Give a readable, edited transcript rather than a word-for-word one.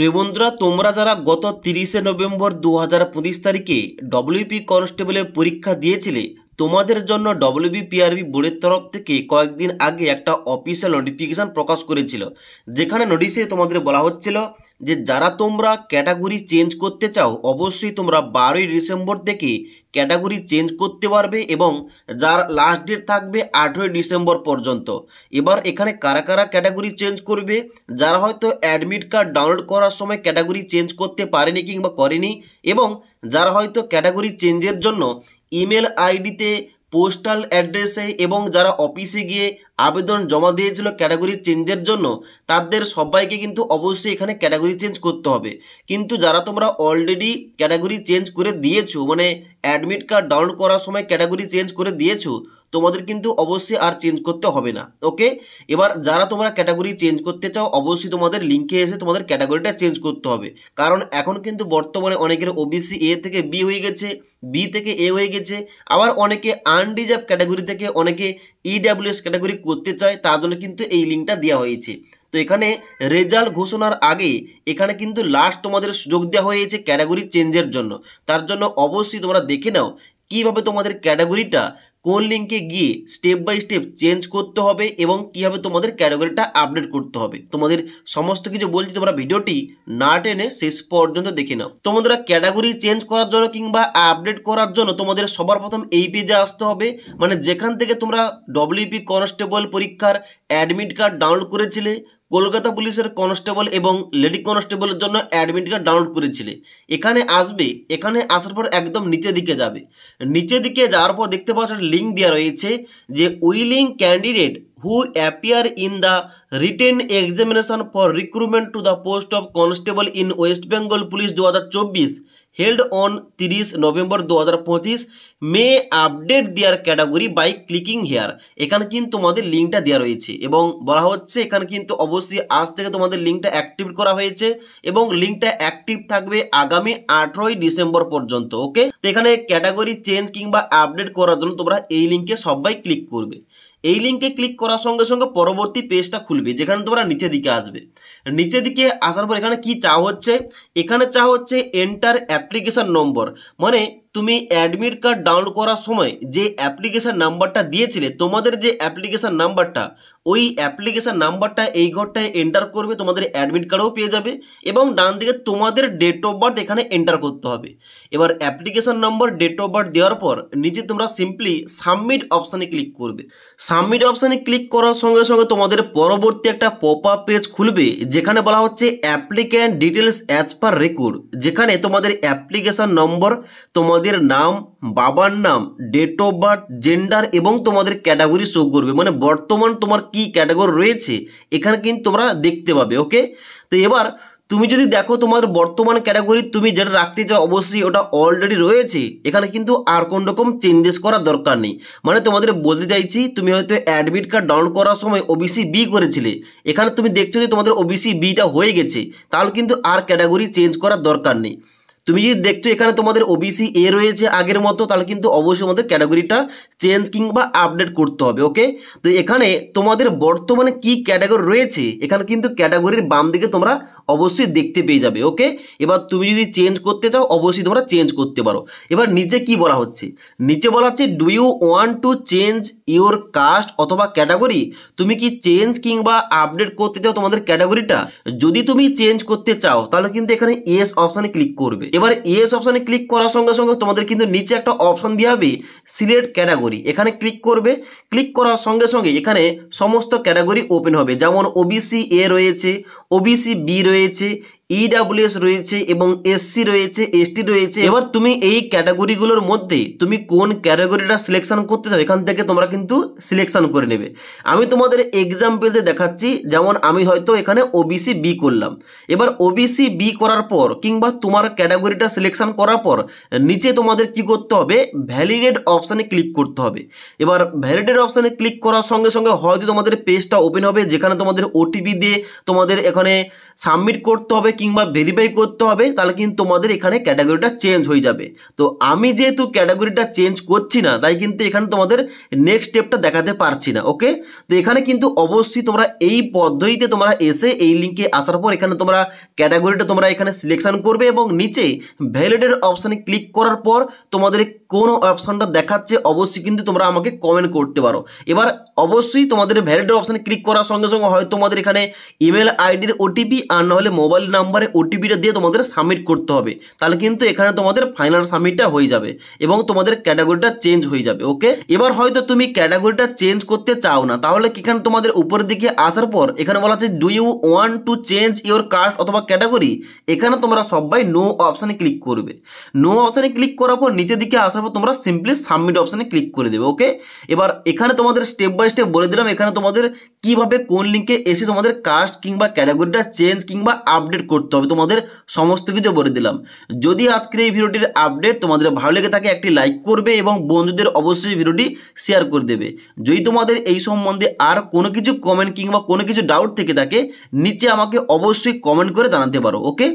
প্রিয় বন্ধুরা, তোমরা যারা গত 30শে নভেম্বর 2025 তারিখে ডব্লিউপি কনস্টেবলের পরীক্ষা দিয়েছিলে, তোমাদের জন্য ডব্লিউবিপিআরবি বোর্ডের তরফ থেকে কয়েকদিন আগে একটা অফিসিয়াল নোটিফিকেশান প্রকাশ করেছিল, যেখানে নোটিশে তোমাদের বলা হচ্ছিল যে যারা তোমরা ক্যাটাগরি চেঞ্জ করতে চাও অবশ্যই তোমরা 12ই ডিসেম্বর থেকে ক্যাটাগরি চেঞ্জ করতে পারবে এবং যার লাস্ট ডেট থাকবে 18ই ডিসেম্বর পর্যন্ত। এবার এখানে কারা কারা ক্যাটাগরি চেঞ্জ করবে, যারা হয়তো অ্যাডমিট কার্ড ডাউনলোড করার সময় ক্যাটাগরি চেঞ্জ করতে পারেনি কিংবা করেনি, এবং যারা হয়তো ক্যাটাগরি চেঞ্জের জন্য ইমেল আইডিতে, পোস্টাল অ্যাড্রেসে এবং যারা অফিসে গিয়ে আবেদন জমা দিয়েছিল ক্যাটাগরি চেঞ্জের জন্য, তাদের সবাইকে কিন্তু অবশ্যই এখানে ক্যাটাগরি চেঞ্জ করতে হবে। কিন্তু যারা তোমরা অলরেডি ক্যাটাগরি চেঞ্জ করে দিয়েছো, মানে অ্যাডমিট কার্ড ডাউনলোড করার সময় ক্যাটাগরি চেঞ্জ করে দিয়েছো, তোমাদের কিন্তু অবশ্যই আর চেঞ্জ করতে হবে না। ওকে, এবার যারা তোমরা ক্যাটাগরি চেঞ্জ করতে চাও অবশ্যই তোমাদের লিঙ্কে এসে তোমাদের ক্যাটাগরিটা চেঞ্জ করতে হবে, কারণ এখন কিন্তু বর্তমানে অনেকের ওবিসি এ থেকে বি হয়ে গেছে, বি থেকে এ হয়ে গেছে, আবার অনেকে আনরিজার্ভ ক্যাটাগরি থেকে অনেকে ইডাব্লিউএস ক্যাটাগরি করতে চায়, তার জন্য কিন্তু এই লিঙ্কটা দেওয়া হয়েছে। তো এখানে রেজাল্ট ঘোষণার আগে এখানে কিন্তু লাস্ট তোমাদের সুযোগ দেওয়া হয়েছে ক্যাটাগরি চেঞ্জের জন্য। তার জন্য অবশ্যই তোমরা দেখে নাও কীভাবে তোমাদের ক্যাটাগরিটা কোন লিঙ্কে গিয়ে স্টেপ বাই স্টেপ চেঞ্জ করতে হবে এবং কীভাবে তোমাদের ক্যাটাগরিটা আপডেট করতে হবে। তোমাদের সমস্ত কিছু বলছি, তোমরা ভিডিওটি না টেনে শেষ পর্যন্ত দেখে নাও। তোমাদের ক্যাটাগরি চেঞ্জ করার জন্য কিংবা আপডেট করার জন্য তোমাদের সবার প্রথম এই পেজে আসতে হবে, মানে যেখান থেকে তোমরা ডব্লিউপি কনস্টেবল পরীক্ষার অ্যাডমিট কার্ড ডাউনলোড করেছিলে, কলকাতা পুলিশের কনস্টেবল এবং লেডি কনস্টেবলের জন্য অ্যাডমিট কার্ড ডাউনলোড করেছিলে। এখানে আসবে, এখানে আসার পর একদম নিচের দিকে যাবে, নিচের দিকে যাওয়ার পর দেখতে পাচ্ছ লিঙ্ক দেওয়া রয়েছে যে willing candidate who appear in the written examination for recruitment to the post of constable in West Bengal Police 2024 held on 30 November 2025 মে update their category by clicking here. এখানে কিন্তু তোমাদের লিঙ্কটা দেওয়া রয়েছে এবং বলা হচ্ছে এখানে কিন্তু অবশ্যই আজ থেকে তোমাদের লিঙ্কটা অ্যাক্টিভ করা হয়েছে এবং লিঙ্কটা অ্যাক্টিভ থাকবে আগামী 18ই ডিসেম্বর পর্যন্ত। ওকে, তো এখানে ক্যাটাগরি চেঞ্জ কিংবা আপডেট করার জন্য তোমরা এই লিঙ্কে সবাই ক্লিক করবে। এই লিঙ্কে ক্লিক করার সঙ্গে সঙ্গে পরবর্তী পেজটা খুলবে, যেখানে তোমরা নিচের দিকে আসবে। নিচের দিকে আসার পর এখানে কি চাওয়া হচ্ছে, এখানে চাওয়া হচ্ছে এন্টার অ্যাপ্লিকেশান নম্বর, মানে তুমি অ্যাডমিট কার্ড ডাউনলোড করার সময় যে অ্যাপ্লিকেশান নাম্বারটা দিয়েছিলে, তোমাদের যে অ্যাপ্লিকেশান নাম্বারটা, ওই অ্যাপ্লিকেশান নাম্বারটা এই ঘরটায় এন্টার করবে, তোমাদের অ্যাডমিট কার্ডও পেয়ে যাবে এবং ডান দিকে তোমাদের ডেট অফ বার্থ এখানে এন্টার করতে হবে। এবার application number, date of birth দেওয়ার পর নিচে তোমরা সিম্পলি সাবমিট অপশানে ক্লিক করবে। সাবমিট অপশানে ক্লিক করার সঙ্গে সঙ্গে তোমাদের পরবর্তী একটা পপ আপ পেজ খুলবে, যেখানে বলা হচ্ছে applicant details as per record, যেখানে তোমাদের অ্যাপ্লিকেশান নম্বর, তোমাদের নাম, বাবার নাম, ডেট অফ বার্থ, জেন্ডার এবং তোমাদের ক্যাটাগরি শো করবে, মানে বর্তমান তোমার কি ক্যাটাগরি রয়েছে এখানে কিন্তু তোমরা দেখতে পাবে। ওকে, তো এবার তুমি যদি দেখো তোমার বর্তমান ক্যাটাগরি তুমি যেটা রাখতে চাও অবশ্যই ওটা অলরেডি রয়েছে, এখানে কিন্তু আর কোন রকম চেঞ্জেস করার দরকার নেই। মানে তোমাদের বলতে চাইছি, তুমি হয়তো অ্যাডমিট কার্ড ডাউনলোড করার সময় ওবিসি বি করেছিলে, এখানে তুমি দেখছো যে তোমাদের ওবিসি বিটা হয়ে গেছে, তাহলে কিন্তু আর ক্যাটাগরি চেঞ্জ করার দরকার নেই। তুমি যদি দেখছো এখানে তোমাদের ওবিসি এ রয়েছে আগের মতো, তাহলে কিন্তু অবশ্যই আমাদের ক্যাটাগরিটা চেঞ্জ কিংবা আপডেট করতে হবে। ওকে, তো এখানে তোমাদের বর্তমানে কি ক্যাটাগরি রয়েছে এখানে কিন্তু ক্যাটাগরির বাম দিকে তোমরা অবশ্যই দেখতে পেয়ে যাবে। ওকে, এবার তুমি যদি চেঞ্জ করতে চাও অবশ্যই তোমরা চেঞ্জ করতে পারো। এবার নিচে কি বলা হচ্ছে, নিচে বলা হচ্ছে do you want to change your caste অথবা ক্যাটাগরি, তুমি কি চেঞ্জ কিংবা আপডেট করতে চাও তোমাদের ক্যাটাগরিটা? যদি তুমি চেঞ্জ করতে চাও তাহলে কিন্তু এখানে ইয়েস অপশানে ক্লিক করবে। এবার ইয়েস অপশানে ক্লিক করার সঙ্গে সঙ্গে তোমাদের কিন্তু নিচে একটা অপশান দেওয়া হবে সিলেক্ট ক্যাটাগরি, এখানে ক্লিক করবে। ক্লিক করার সঙ্গে সঙ্গে এখানে সমস্ত ক্যাটাগরি ওপেন হবে, যেমন ওবিসি এ রয়েছে, ওবিসি বি রয়েছে, ইডাব্লিউএস রয়েছে এবং এসসি রয়েছে, এসটি রয়েছে। এবার তুমি এই ক্যাটাগরিগুলোর মধ্যে তুমি কোন ক্যাটাগরিটা সিলেকশন করতে চাও এখান থেকে তোমরা কিন্তু সিলেকশন করে নেবে। আমি তোমাদের এক্সাম্পলতে দেখাচ্ছি, যেমন আমি হয়তো এখানে ওবিসি বি করলাম। এবার ওবিসি বি করার পর কিংবা তোমার ক্যাটাগরিটা সিলেকশন করার পর নিচে তোমাদের কি করতে হবে, ভ্যালিডেট অপশানে ক্লিক করতে হবে। এবার ভ্যালিডেট অপশানে ক্লিক করার সঙ্গে সঙ্গে হয়তো তোমাদের পেজটা ওপেন হবে, যেখানে তোমাদের ওটিপি দিয়ে তোমাদের এখানে সাবমিট করতে হবে কিংবা ভেরিফাই করতে হবে, তাহলে কিন্তু তোমাদের এখানে ক্যাটাগরিটা চেঞ্জ হয়ে যাবে। তো আমি যেহেতু ক্যাটাগরিটা চেঞ্জ করছি না, তাই কিন্তু এখানে তোমাদের নেক্সট স্টেপটা দেখাতে পারছি না। ওকে, তো এখানে কিন্তু অবশ্যই তোমরা এই পদ্ধতিতে তোমরা এসে এই লিঙ্কে আসার পর এখানে তোমরা ক্যাটাগরিটা তোমরা এখানে সিলেকশন করবে এবং নিচে ভ্যালিডের অপশানে ক্লিক করার পর তোমাদের কোন অপশানটা দেখাচ্ছে অবশ্যই কিন্তু তোমরা আমাকে কমেন্ট করতে পারো। এবার অবশ্যই তোমাদের ভ্যালিডের অপশানে ক্লিক করার সঙ্গে সঙ্গে হয় তোমাদের এখানে ইমেল আইডির ওটিপি আর নাহলে মোবাইল নাম্বারে ওটিপিটা দিয়ে তোমাদের সাবমিট করতে হবে, তাহলে কিন্তু এখানে তোমাদের ফাইনাল সাবমিটটা হয়ে যাবে এবং তোমাদের ক্যাটাগরিটা চেঞ্জ হয়ে যাবে। ওকে, এবার হয়তো তুমি ক্যাটাগরিটা চেঞ্জ করতে চাও না, তাহলে এখানে তোমাদের উপরের দিকে আসার পর এখানে বলা আছে do you want to change your caste অথবা ক্যাটাগরি, এখানে তোমরা সবাই নো অপশানে ক্লিক করবে। নো অপশানে ক্লিক করার পর নিচের দিকে আসার পর তোমরা সিম্পলি সাবমিট অপশানে ক্লিক করে দেবে। ওকে, এবার এখানে তোমাদের স্টেপ বাই স্টেপ বলে দিলাম এখানে তোমাদের কিভাবে কোন লিঙ্কে এসে তোমাদের কাস্ট কিংবা ক্যাটাগরিটা চেঞ্জ কিংবা আপডেট করতে হবে, তোমাদের সমস্ত কিছু বলে দিলাম। যদি আজকের এই ভিডিওটির আপডেট তোমাদের ভালো লেগে থাকে একটি লাইক করবে এবং বন্ধুদের অবশ্যই ভিডিওটি শেয়ার করে দেবে। যদি তোমাদের এই সম্বন্ধে আর কোনো কিছু কমেন্ট কিংবা কোনো কিছু ডাউট থেকে থাকে নিচে আমাকে অবশ্যই কমেন্ট করে জানাতে পারো। ওকে।